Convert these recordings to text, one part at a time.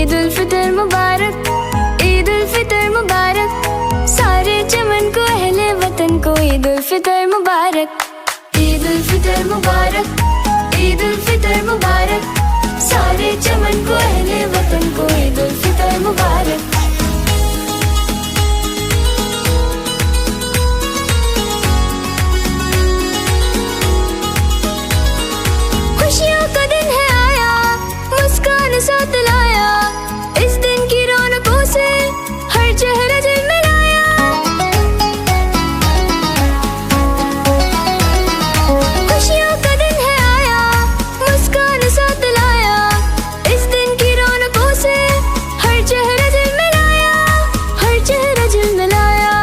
ईद उल फितर मुबारक, ईद उल फितर मुबारक, सारे चमन को अहले वतन को ईद उल फितर मुबारक, ईद उल फितर मुबारक, ईद उल फितर मुबारक, सारे चमन को अहले वतन को ईद उल फितर मुबारक। खुशियों का दिन है आया, मुस्कान साथ लाया, इस दिन की रौनकों से हर चेहरा झिलमिलाया। खुशियों का दिन है आया, मुस्कान साथ लाया, इस दिन की रौनकों से हर चेहरा झिलमिलाया, हर चेहरा झिलमिलाया,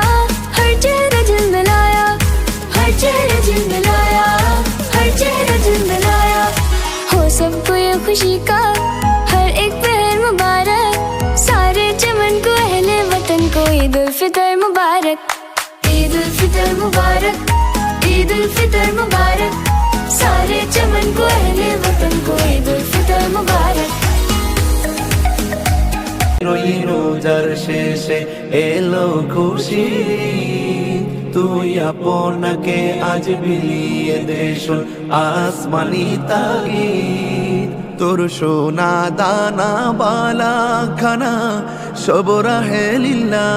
हर चेहरा झिलमिलाया, हर चेहरा झिलमिलाया, हर चेहरा झिलमिलाया। हो सबको ये खुशी का हर एक पहर मुबारक, सारे चमन को अहले वतन को ईद उल फितर मुबारक, ईद उल फितर मुबारक, ईद उल फितर मुबारक, सारे चमन को अहले वतन को ईद उल फितर मुबारक। রোজার শেষে এলো খুশি, তুই আপনাকে আজ বিলিয়ে দেশন আসমানি তাগিদ। তোর সোনা দানা বালা খানা সব রাহে লিল্লাহ,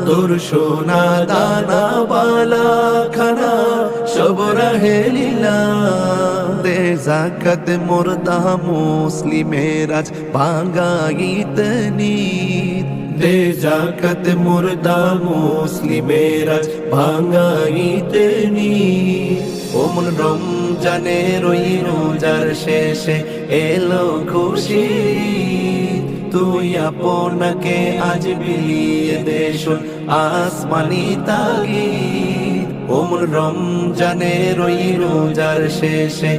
তোর সোনা দানা বালা খানা সব রাহে লিল্লাহ। দে যাকাত মুর্দা মুসলিমের আজ ভাঙাইত নিদ, দে যাকাত মুর্দা মুসলিমের আজ ভাঙাইত নিদ। ওমন রমজানের ওই রোজার শেষে এলো খুশি, তুই আপনাকে আজ বিলিয়ে দেশন আসমানি তাগিদ। ওমন রমজানের ওই রোজার শেষে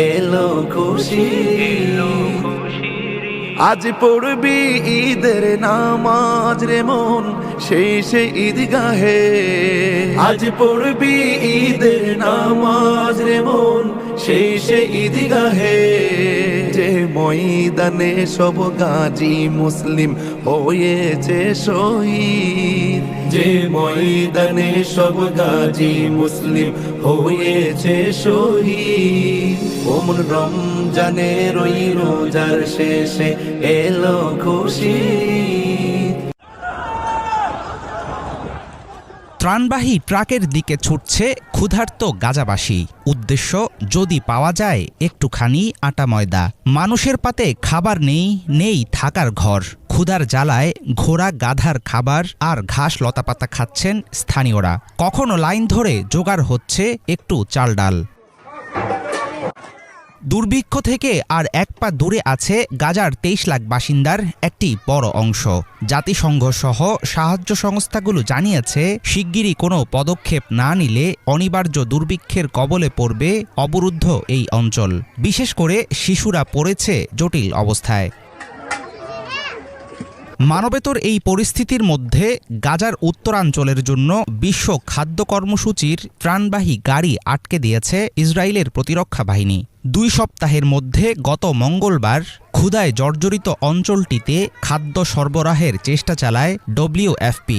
এলো খুশি, আজ পড়বি ঈদের নামাজ রে মন শেষে ঈদগাহে, আজ পড়বি ঈদের নামাজ রে মন শেষে ঈদগাহে। যে ময়দানে সব গাজী মুসলিম হয়েছে শহীদ, যে ময়দানে সব গাজী মুসলিম হয়েছে শহীদ। ওমন রমজানের ওই রোজার শেষে এলো খুশি। ত্রাণবাহী ট্রাকের দিকে ছুটছে ক্ষুধার্ত গাজাবাসী। উদ্দেশ্য, যদি পাওয়া যায় একটুখানি আটা ময়দা। মানুষের পাতে খাবার নেই, নেই থাকার ঘর। ক্ষুধার জ্বালায় ঘোড়া গাধার খাবার আর ঘাস লতাপাতা খাচ্ছেন স্থানীয়রা। কখনো লাইন ধরে জোগাড় হচ্ছে একটু চাল ডাল। দুর্ভিক্ষ থেকে আর এক পা দূরে আছে গাজার 23 লাখ বাসিন্দার একটি বড় অংশ। জাতিসংঘ সহ সাহায্য সংস্থাগুলো জানিয়েছে, শিগগিরই কোনো পদক্ষেপ না নিলে অনিবার্য দুর্ভিক্ষের কবলে পড়বে অবরুদ্ধ এই অঞ্চল। বিশেষ করে শিশুরা পড়েছে জটিল অবস্থায়। মানবেতর এই পরিস্থিতির মধ্যে গাজার উত্তরাঞ্চলের জন্য বিশ্ব খাদ্য কর্মসূচির ত্রাণবাহী গাড়ি আটকে দিয়েছে ইসরায়েলের প্রতিরক্ষা বাহিনী। 2 সপ্তাহের মধ্যে গত মঙ্গলবার ক্ষুধায় জর্জরিত অঞ্চলটিতে খাদ্য সরবরাহের চেষ্টা চালায় WFP।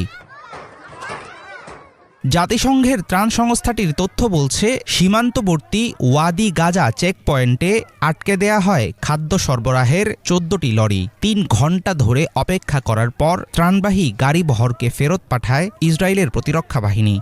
জাতিসংঘের ত্রাণ সংস্থাটির তথ্য বলছে, সীমান্তবর্তী ওয়াদি গাজা চেকপয়েন্টে আটকে দেয়া হয় খাদ্য সরবরাহের 14টি লরি। 3 ঘণ্টা ধরে অপেক্ষা করার পর ত্রাণবাহী গাড়িবহরকে ফেরত পাঠায় ইসরায়েলের প্রতিরক্ষা বাহিনী।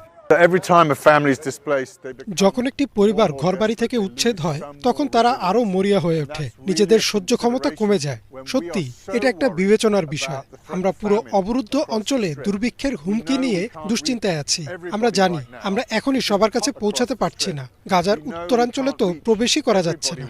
যখন একটি পরিবার ঘরবাড়ি থেকে উচ্ছেদ হয়, তখন তারা আরো মরিয়া হয়ে ওঠে, নিজেদের সহ্য ক্ষমতা কমে যায়। সত্যি এটা একটা বিবেচনার বিষয়। আমরা পুরো অবরুদ্ধ অঞ্চলে দুর্ভিক্ষের হুমকি নিয়ে দুশ্চিন্তায় আছি। আমরা জানি আমরা এখনই সবার কাছে পৌঁছাতে পারছি না। গাজার উত্তরাঞ্চলে তো প্রবেশই করা যাচ্ছে না।